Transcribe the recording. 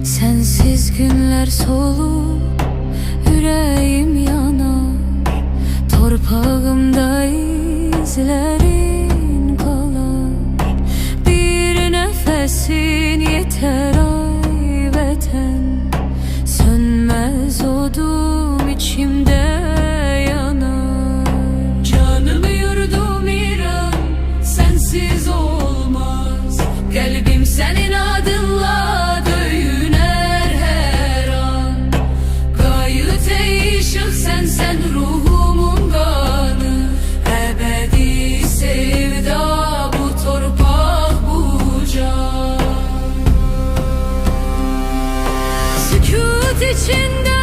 Sensiz günler solup yüreğim yanar, torpağımda izlerin kalar. Bir nefesin yeter ay vatan, sönmez odum içimde yanar. Canım yurdum İran, sensiz olmaz. Kalbim senin adınla döyüner her an. Gayet değişik sen ruhumun kanı. Ebedi sevda bu torpak bu can. Sükût içinde